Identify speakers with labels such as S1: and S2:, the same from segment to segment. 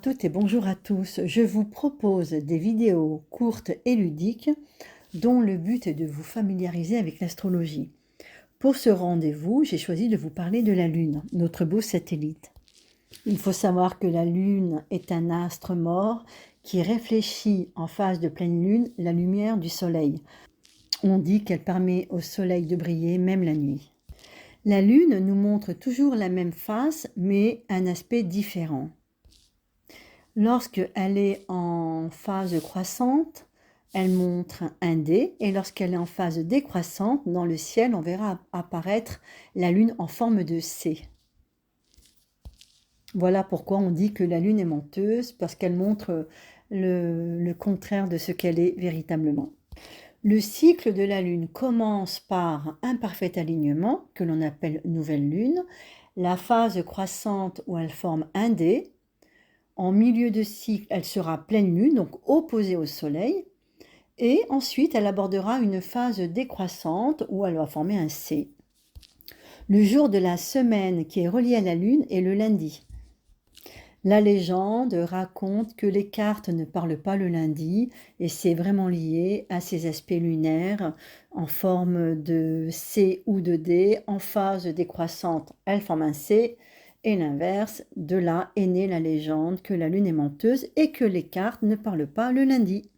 S1: toutes et bonjour à tous. Je vous propose des vidéos courtes et ludiques dont le but est de vous familiariser avec l'astrologie. Pour ce rendez-vous, j'ai choisi de vous parler de la Lune, notre beau satellite. Il faut savoir que la Lune est un astre mort qui réfléchit en phase de pleine Lune la lumière du Soleil. On dit qu'elle permet au Soleil de briller même la nuit. La Lune nous montre toujours la même face, mais un aspect différent. Lorsqu'elle est en phase croissante, elle montre un dé, et lorsqu'elle est en phase décroissante, dans le ciel, on verra apparaître la Lune en forme de C. Voilà pourquoi on dit que la Lune est menteuse, parce qu'elle montre le contraire de ce qu'elle est véritablement. Le cycle de la Lune commence par un parfait alignement, que l'on appelle nouvelle Lune, la phase croissante où elle forme un dé. En milieu de cycle, elle sera pleine lune, donc opposée au soleil. Et ensuite, elle abordera une phase décroissante où elle va former un C. Le jour de la semaine qui est relié à la lune est le lundi. La légende raconte que les cartes ne parlent pas le lundi et c'est vraiment lié à ces aspects lunaires en forme de C ou de D. En phase décroissante, elle forme un C. Et l'inverse, de là est née la légende que la lune est menteuse et que les cartes ne parlent pas le lundi.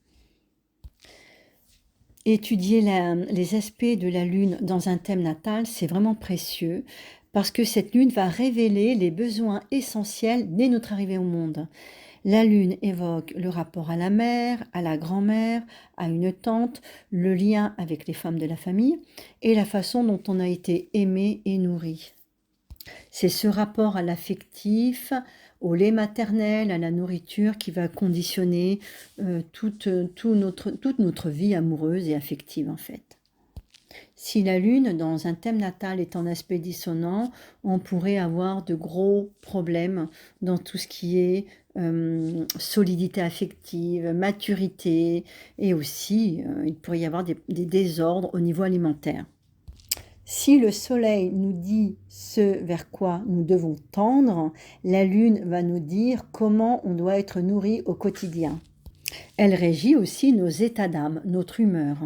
S1: Étudier les aspects de la lune dans un thème natal, c'est vraiment précieux parce que cette lune va révéler les besoins essentiels dès notre arrivée au monde. La lune évoque le rapport à la mère, à la grand-mère, à une tante, le lien avec les femmes de la famille et la façon dont on a été aimé et nourri. C'est ce rapport à l'affectif, au lait maternel, à la nourriture qui va conditionner toute notre vie amoureuse et affective en fait. Si la Lune, dans un thème natal, est en aspect dissonant, on pourrait avoir de gros problèmes dans tout ce qui est solidité affective, maturité, et aussi il pourrait y avoir des désordres au niveau alimentaire. Si le soleil nous dit ce vers quoi nous devons tendre, la lune va nous dire comment on doit être nourri au quotidien. Elle régit aussi nos états d'âme, notre humeur,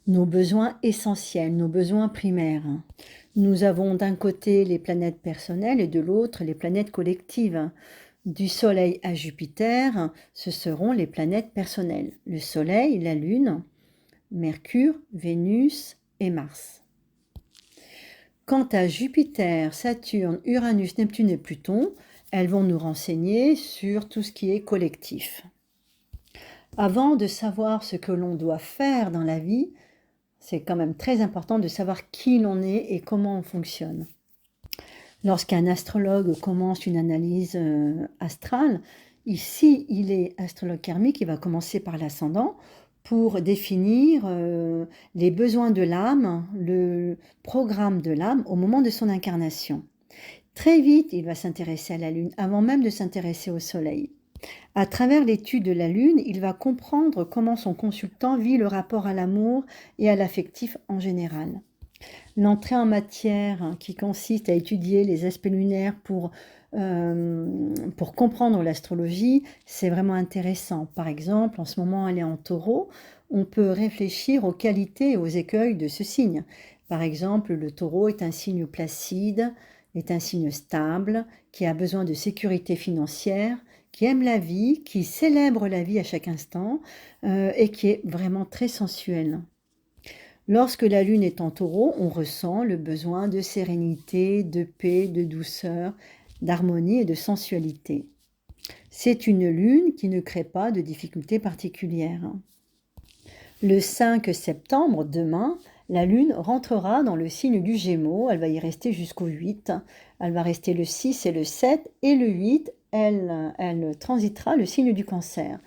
S1: nos besoins essentiels, nos besoins primaires. Nous avons d'un côté les planètes personnelles et de l'autre les planètes collectives. Du soleil à Jupiter, ce seront les planètes personnelles. Le soleil, la lune, Mercure, Vénus et Mars. Quant à Jupiter, Saturne, Uranus, Neptune et Pluton, elles vont nous renseigner sur tout ce qui est collectif. Avant de savoir ce que l'on doit faire dans la vie, c'est quand même très important de savoir qui l'on est et comment on fonctionne. Lorsqu'un astrologue commence une analyse astrale, ici il est astrologue karmique, il va commencer par l'ascendant, pour définir les besoins de l'âme, le programme de l'âme au moment de son incarnation. Très vite, il va s'intéresser à la Lune, avant même de s'intéresser au Soleil. À travers l'étude de la Lune, il va comprendre comment son consultant vit le rapport à l'amour et à l'affectif en général. L'entrée en matière qui consiste à étudier les aspects lunaires pour comprendre l'astrologie, c'est vraiment intéressant. Par exemple, en ce moment, elle est en taureau, on peut réfléchir aux qualités et aux écueils de ce signe. Par exemple, le taureau est un signe placide, est un signe stable, qui a besoin de sécurité financière, qui aime la vie, qui célèbre la vie à chaque instant et qui est vraiment très sensuel. Lorsque la lune est en taureau, on ressent le besoin de sérénité, de paix, de douceur, d'harmonie et de sensualité. C'est une lune qui ne crée pas de difficultés particulières. Le 5 septembre, demain, la lune rentrera dans le signe du Gémeaux, elle va y rester jusqu'au 8, elle va rester le 6 et le 7, et le 8, elle transitera le signe du Cancer.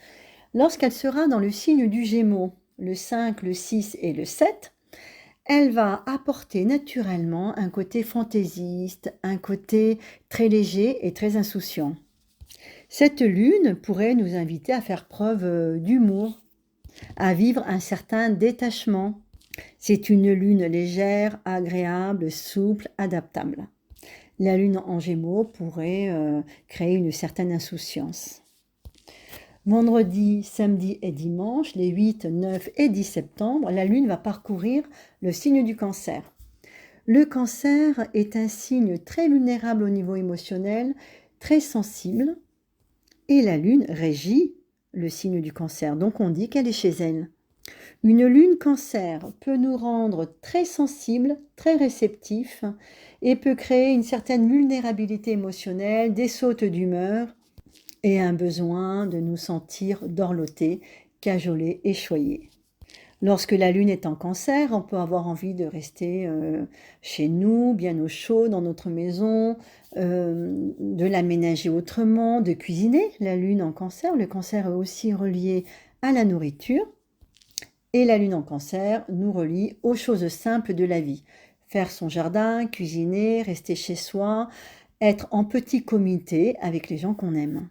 S1: Lorsqu'elle sera dans le signe du Gémeaux, le 5, le 6 et le 7, elle va apporter naturellement un côté fantaisiste, un côté très léger et très insouciant. Cette lune pourrait nous inviter à faire preuve d'humour, à vivre un certain détachement. C'est une lune légère, agréable, souple, adaptable. La lune en Gémeaux pourrait créer une certaine insouciance. Vendredi, samedi et dimanche, les 8, 9 et 10 septembre, la lune va parcourir le signe du Cancer. Le Cancer est un signe très vulnérable au niveau émotionnel, très sensible, et la lune régit le signe du Cancer, donc on dit qu'elle est chez elle. Une lune Cancer peut nous rendre très sensibles, très réceptifs et peut créer une certaine vulnérabilité émotionnelle, des sautes d'humeur et un besoin de nous sentir dorlotés, cajolés et choyés. Lorsque la lune est en Cancer, on peut avoir envie de rester chez nous, bien au chaud, dans notre maison, de l'aménager autrement, de cuisiner. La lune en Cancer, le Cancer est aussi relié à la nourriture. Et la lune en Cancer nous relie aux choses simples de la vie. Faire son jardin, cuisiner, rester chez soi, être en petit comité avec les gens qu'on aime.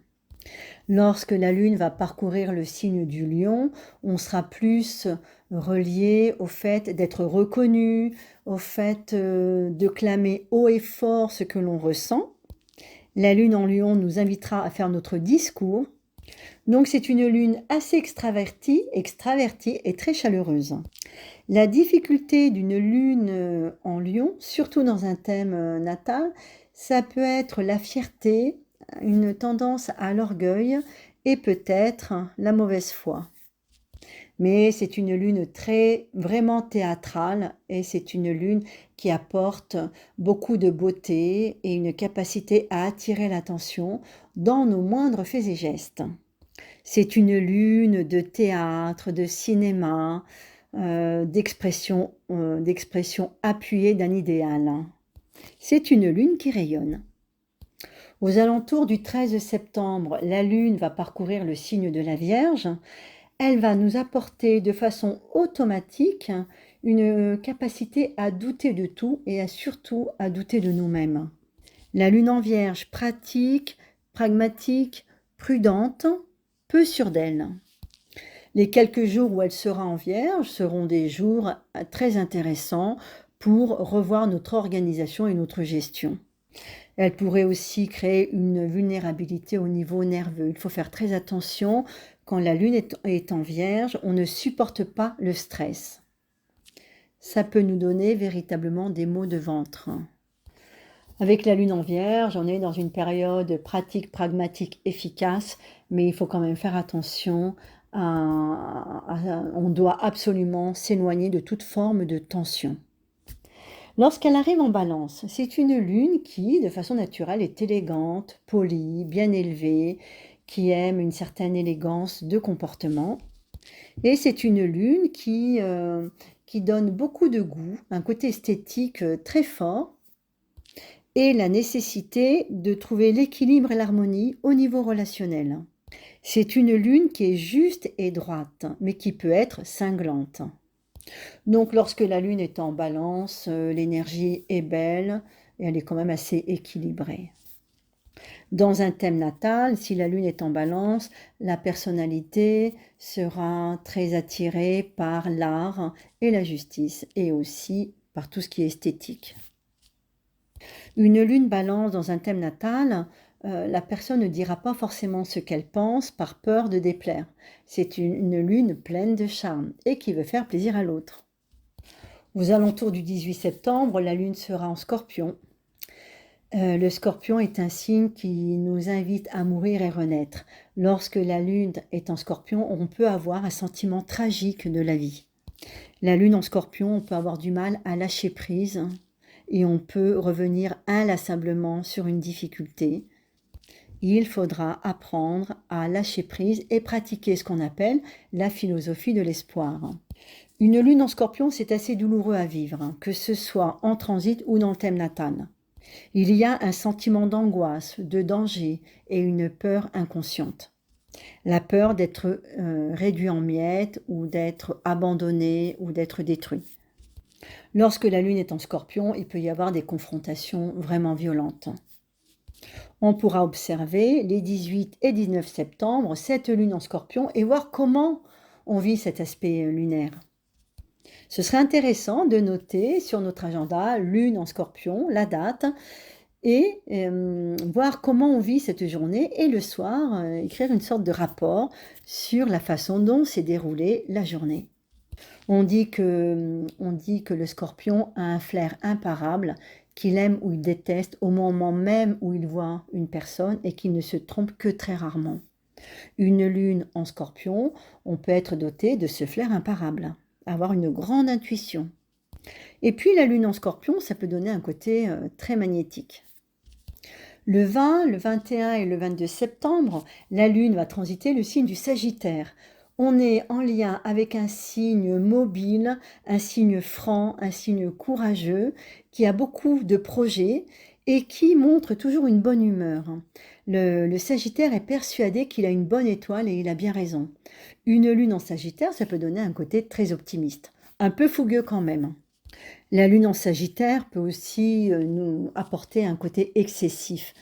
S1: Lorsque la lune va parcourir le signe du lion, on sera plus relié au fait d'être reconnu, au fait de clamer haut et fort ce que l'on ressent. La lune en lion nous invitera à faire notre discours. Donc c'est une lune assez extravertie et très chaleureuse. La difficulté d'une lune en lion, surtout dans un thème natal, ça peut être la fierté, une tendance à l'orgueil et peut-être la mauvaise foi. Mais c'est une lune vraiment théâtrale et c'est une lune qui apporte beaucoup de beauté et une capacité à attirer l'attention dans nos moindres faits et gestes. C'est une lune de théâtre, de cinéma, d'expression appuyée d'un idéal. C'est une lune qui rayonne. Aux alentours du 13 septembre, la lune va parcourir le signe de la Vierge. Elle va nous apporter de façon automatique une capacité à douter de tout et surtout à douter de nous-mêmes. La lune en Vierge, pratique, pragmatique, prudente, peu sûre d'elle. Les quelques jours où elle sera en Vierge seront des jours très intéressants pour revoir notre organisation et notre gestion. Elle pourrait aussi créer une vulnérabilité au niveau nerveux. Il faut faire très attention quand la lune est en Vierge, on ne supporte pas le stress. Ça peut nous donner véritablement des maux de ventre. Avec la lune en Vierge, on est dans une période pratique, pragmatique, efficace, mais il faut quand même faire attention. On doit absolument s'éloigner de toute forme de tension. Lorsqu'elle arrive en Balance, c'est une lune qui, de façon naturelle, est élégante, polie, bien élevée, qui aime une certaine élégance de comportement. Et c'est une lune qui donne beaucoup de goût, un côté esthétique très fort, et la nécessité de trouver l'équilibre et l'harmonie au niveau relationnel. C'est une lune qui est juste et droite, mais qui peut être cinglante. Donc lorsque la lune est en Balance, l'énergie est belle et elle est quand même assez équilibrée. Dans un thème natal, si la lune est en Balance, la personnalité sera très attirée par l'art et la justice et aussi par tout ce qui est esthétique. Une lune Balance dans un thème natal, la personne ne dira pas forcément ce qu'elle pense par peur de déplaire. C'est une lune pleine de charme et qui veut faire plaisir à l'autre. Aux alentours du 18 septembre, la lune sera en Scorpion. Le Scorpion est un signe qui nous invite à mourir et renaître. Lorsque la lune est en Scorpion, on peut avoir un sentiment tragique de la vie. La lune en Scorpion, on peut avoir du mal à lâcher prise et on peut revenir inlassablement sur une difficulté. Il faudra apprendre à lâcher prise et pratiquer ce qu'on appelle la philosophie de l'espoir. Une lune en Scorpion, c'est assez douloureux à vivre, que ce soit en transit ou dans le thème natal. Il y a un sentiment d'angoisse, de danger et une peur inconsciente. La peur d'être réduit en miettes ou d'être abandonné ou d'être détruit. Lorsque la lune est en Scorpion, il peut y avoir des confrontations vraiment violentes. On pourra observer les 18 et 19 septembre cette lune en Scorpion et voir comment on vit cet aspect lunaire. Ce serait intéressant de noter sur notre agenda lune en Scorpion, la date, et voir comment on vit cette journée et le soir, écrire une sorte de rapport sur la façon dont s'est déroulée la journée. On dit que le scorpion a un flair imparable, qu'il aime ou il déteste au moment même où il voit une personne et qu'il ne se trompe que très rarement. Une lune en scorpion, on peut être doté de ce flair imparable, avoir une grande intuition. Et puis la lune en scorpion, ça peut donner un côté très magnétique. Le 20, le 21 et le 22 septembre, la lune va transiter le signe du Sagittaire. On est en lien avec un signe mobile, un signe franc, un signe courageux, qui a beaucoup de projets et qui montre toujours une bonne humeur. Le Sagittaire est persuadé qu'il a une bonne étoile et il a bien raison. Une lune en Sagittaire, ça peut donner un côté très optimiste, un peu fougueux quand même. La lune en Sagittaire peut aussi nous apporter un côté excessif,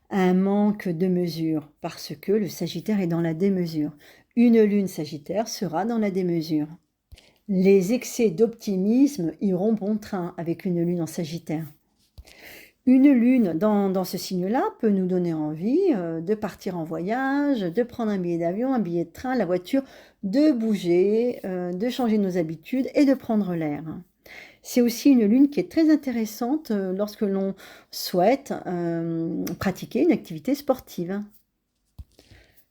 S1: un manque de mesure, parce que le Sagittaire est dans la démesure. Une lune Sagittaire sera dans la démesure. Les excès d'optimisme iront bon train avec une lune en Sagittaire. Une lune dans ce signe-là peut nous donner envie de partir en voyage, de prendre un billet d'avion, un billet de train, la voiture, de bouger, de changer nos habitudes et de prendre l'air. C'est aussi une lune qui est très intéressante lorsque l'on souhaite pratiquer une activité sportive.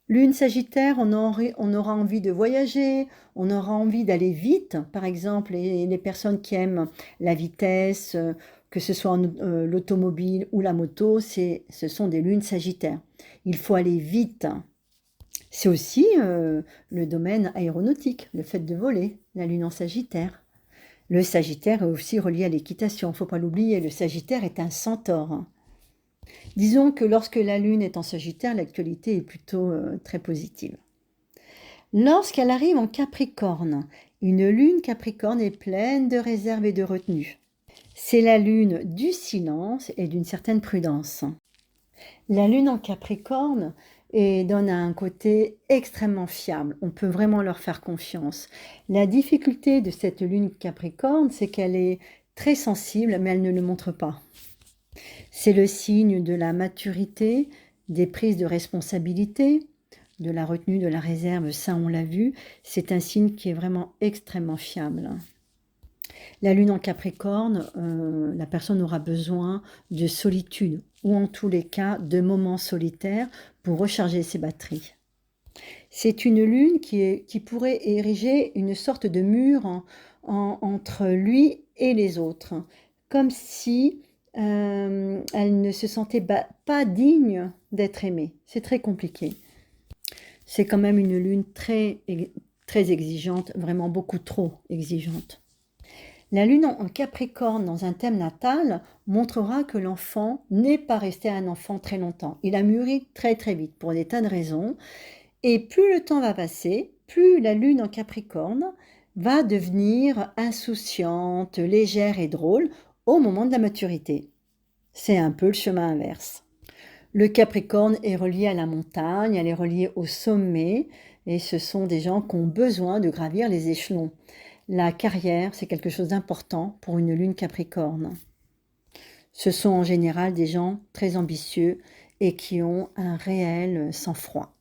S1: Lune Sagittaire, on aura envie de voyager, on aura envie d'aller vite. Par exemple, les personnes qui aiment la vitesse, que ce soit l'automobile ou la moto, ce sont des lunes Sagittaires. Il faut aller vite. C'est aussi le domaine aéronautique, le fait de voler, la lune en Sagittaire. Le Sagittaire est aussi relié à l'équitation, il ne faut pas l'oublier, le Sagittaire est un centaure. Disons que lorsque la lune est en Sagittaire, l'actualité est plutôt très positive. Lorsqu'elle arrive en Capricorne, une lune Capricorne est pleine de réserve et de retenue. C'est la lune du silence et d'une certaine prudence. La lune en Capricorne donne un côté extrêmement fiable. On peut vraiment leur faire confiance. La difficulté de cette lune Capricorne, c'est qu'elle est très sensible, mais elle ne le montre pas. C'est le signe de la maturité, des prises de responsabilité, de la retenue, de la réserve, ça on l'a vu. C'est un signe qui est vraiment extrêmement fiable. La lune en Capricorne, la personne aura besoin de solitude ou en tous les cas de moments solitaires pour recharger ses batteries. C'est une lune qui pourrait ériger une sorte de mur entre lui et les autres, comme si elle ne se sentait pas digne d'être aimée. C'est très compliqué. C'est quand même une lune très, très exigeante, vraiment beaucoup trop exigeante. La lune en Capricorne dans un thème natal montrera que l'enfant n'est pas resté un enfant très longtemps. Il a mûri très très vite pour des tas de raisons. Et plus le temps va passer, plus la lune en Capricorne va devenir insouciante, légère et drôle au moment de la maturité. C'est un peu le chemin inverse. Le Capricorne est relié à la montagne, elle est reliée au sommet, et ce sont des gens qui ont besoin de gravir les échelons. La carrière, c'est quelque chose d'important pour une lune Capricorne. Ce sont en général des gens très ambitieux et qui ont un réel sang-froid.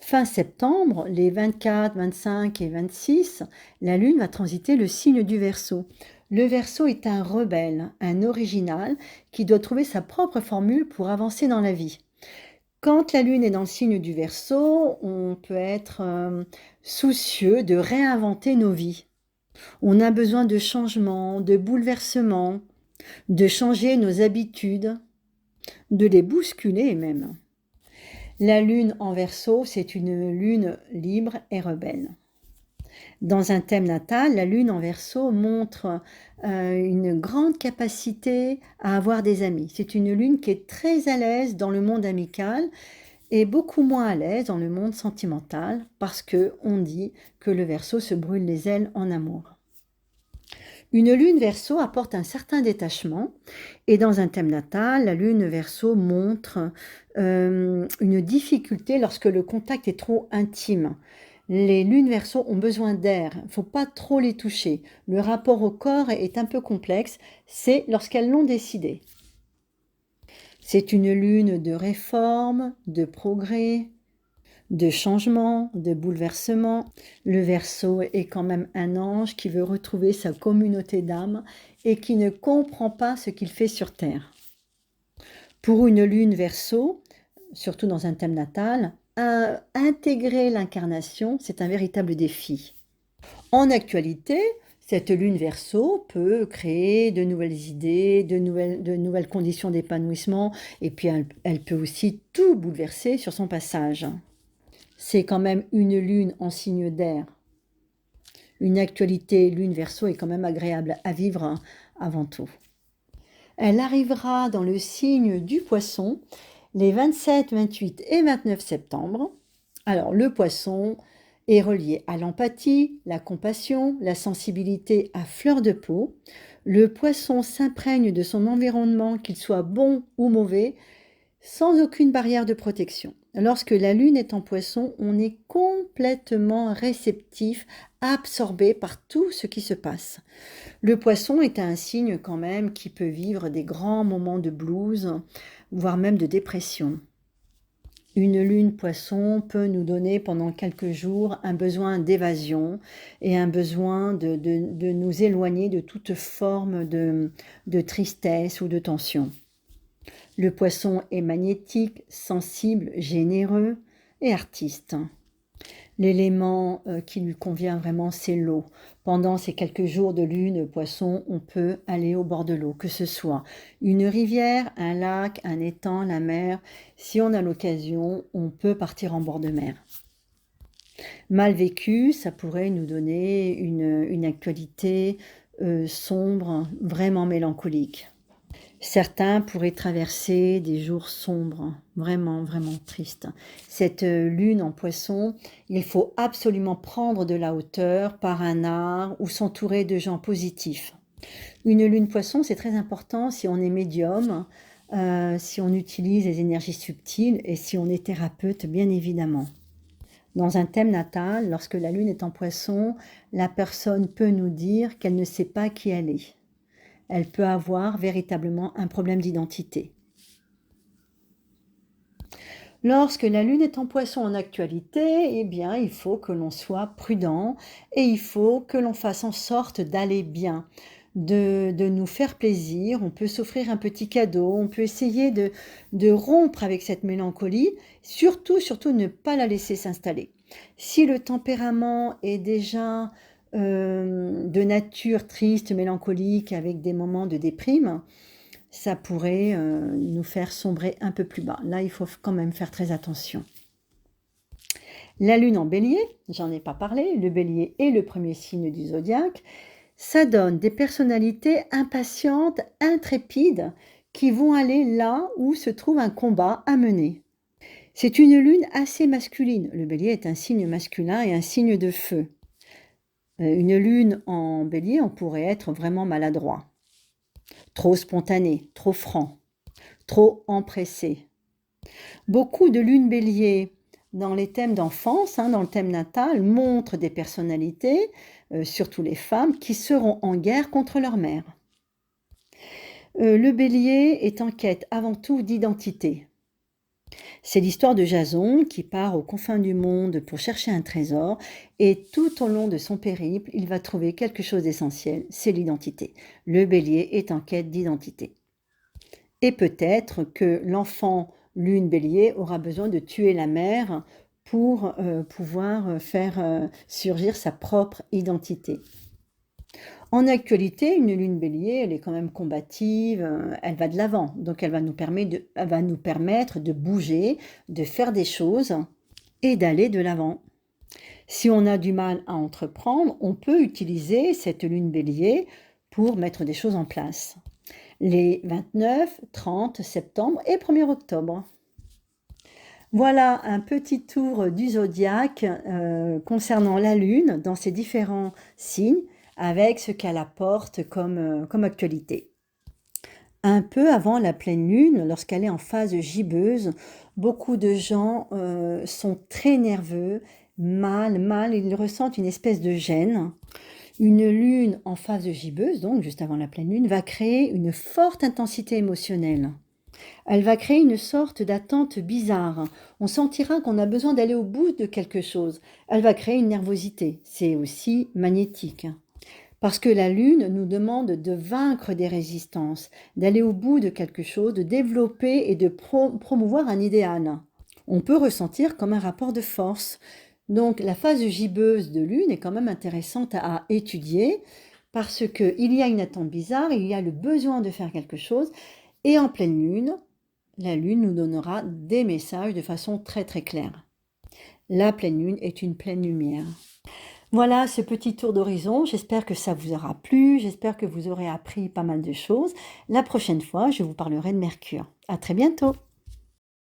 S1: Fin septembre, les 24, 25 et 26, la lune va transiter le signe du Verseau. Le Verseau est un rebelle, un original qui doit trouver sa propre formule pour avancer dans la vie. Quand la lune est dans le signe du Verseau, on peut être soucieux de réinventer nos vies. On a besoin de changements, de bouleversements, de changer nos habitudes, de les bousculer même. La lune en Verseau, c'est une lune libre et rebelle. Dans un thème natal, la lune en Verseau montre une grande capacité à avoir des amis. C'est une lune qui est très à l'aise dans le monde amical et beaucoup moins à l'aise dans le monde sentimental parce qu'on dit que le Verseau se brûle les ailes en amour. Une lune Verseau apporte un certain détachement et dans un thème natal, la lune Verseau montre une difficulté lorsque le contact est trop intime. Les lunes Verseau ont besoin d'air, il ne faut pas trop les toucher. Le rapport au corps est un peu complexe, c'est lorsqu'elles l'ont décidé. C'est une lune de réforme, de progrès, de changement, de bouleversement. Le Verseau est quand même un ange qui veut retrouver sa communauté d'âme et qui ne comprend pas ce qu'il fait sur Terre. Pour une lune Verseau, surtout dans un thème natal, intégrer l'incarnation, c'est un véritable défi. En actualité, cette lune Verseau peut créer de nouvelles idées, de nouvelles conditions d'épanouissement, et puis elle peut aussi tout bouleverser sur son passage. C'est quand même une lune en signe d'air. Une actualité lune Verseau est quand même agréable à vivre avant tout. Elle arrivera dans le signe du Poisson les 27, 28 et 29 septembre. Alors le Poisson est relié à l'empathie, la compassion, la sensibilité à fleur de peau. Le Poisson s'imprègne de son environnement, qu'il soit bon ou mauvais, sans aucune barrière de protection. Lorsque la lune est en Poisson, on est complètement réceptif, absorbé par tout ce qui se passe. Le Poisson est un signe quand même qui peut vivre des grands moments de blues, voire même de dépression. Une lune Poisson peut nous donner pendant quelques jours un besoin d'évasion et un besoin de nous éloigner de toute forme de tristesse ou de tension. Le Poisson est magnétique, sensible, généreux et artiste. L'élément qui lui convient vraiment, c'est l'eau. Pendant ces quelques jours de lune Poisson, on peut aller au bord de l'eau, que ce soit une rivière, un lac, un étang, la mer. Si on a l'occasion, on peut partir en bord de mer. Mal vécu, ça pourrait nous donner une actualité sombre, vraiment mélancolique. Certains pourraient traverser des jours sombres, vraiment, vraiment tristes. Cette lune en Poisson, il faut absolument prendre de la hauteur par un art ou s'entourer de gens positifs. Une lune Poisson, c'est très important si on est médium, si on utilise les énergies subtiles et si on est thérapeute, bien évidemment. Dans un thème natal, lorsque la lune est en Poisson, la personne peut nous dire qu'elle ne sait pas qui elle est. Elle peut avoir véritablement un problème d'identité. Lorsque la lune est en Poisson en actualité, eh bien, il faut que l'on soit prudent et il faut que l'on fasse en sorte d'aller bien, de nous faire plaisir. On peut s'offrir un petit cadeau, on peut essayer de rompre avec cette mélancolie, surtout ne pas la laisser s'installer. Si le tempérament est déjà de nature triste, mélancolique, avec des moments de déprime, ça pourrait nous faire sombrer un peu plus bas. Là, il faut quand même faire très attention. La lune en bélier, j'en ai pas parlé, le bélier est le premier signe du zodiaque. Ça donne des personnalités impatientes, intrépides, qui vont aller là où se trouve un combat à mener. C'est une lune assez masculine. Le bélier est un signe masculin et un signe de feu. Une lune en bélier, on pourrait être vraiment maladroit, trop spontané, trop franc, trop empressé. Beaucoup de lunes bélier dans les thèmes d'enfance, dans le thème natal, montrent des personnalités, surtout les femmes, qui seront en guerre contre leur mère. Le bélier est en quête avant tout d'identité. C'est l'histoire de Jason qui part aux confins du monde pour chercher un trésor et tout au long de son périple, il va trouver quelque chose d'essentiel, c'est l'identité. Le bélier est en quête d'identité. Et peut-être que l'enfant lune bélier aura besoin de tuer la mère pour pouvoir faire surgir sa propre identité. En actualité, une lune bélier, elle est quand même combative, elle va de l'avant. Donc elle va nous permettre de bouger, de faire des choses et d'aller de l'avant. Si on a du mal à entreprendre, on peut utiliser cette lune bélier pour mettre des choses en place. Les 29, 30 septembre et 1er octobre. Voilà un petit tour du zodiaque concernant la lune dans ses différents signes, avec ce qu'elle apporte comme actualité. Un peu avant la pleine lune, lorsqu'elle est en phase gibbeuse, beaucoup de gens sont très nerveux, mal, ils ressentent une espèce de gêne. Une lune en phase gibbeuse, donc juste avant la pleine lune, va créer une forte intensité émotionnelle. Elle va créer une sorte d'attente bizarre. On sentira qu'on a besoin d'aller au bout de quelque chose. Elle va créer une nervosité. C'est aussi magnétique. Parce que la Lune nous demande de vaincre des résistances, d'aller au bout de quelque chose, de développer et de promouvoir un idéal. On peut ressentir comme un rapport de force. Donc la phase gibbeuse de Lune est quand même intéressante à étudier parce qu'il y a une attente bizarre, il y a le besoin de faire quelque chose et en pleine Lune, la Lune nous donnera des messages de façon très très claire. La pleine Lune est une pleine lumière. Voilà ce petit tour d'horizon, j'espère que ça vous aura plu, j'espère que vous aurez appris pas mal de choses. La prochaine fois, je vous parlerai de Mercure. À très bientôt!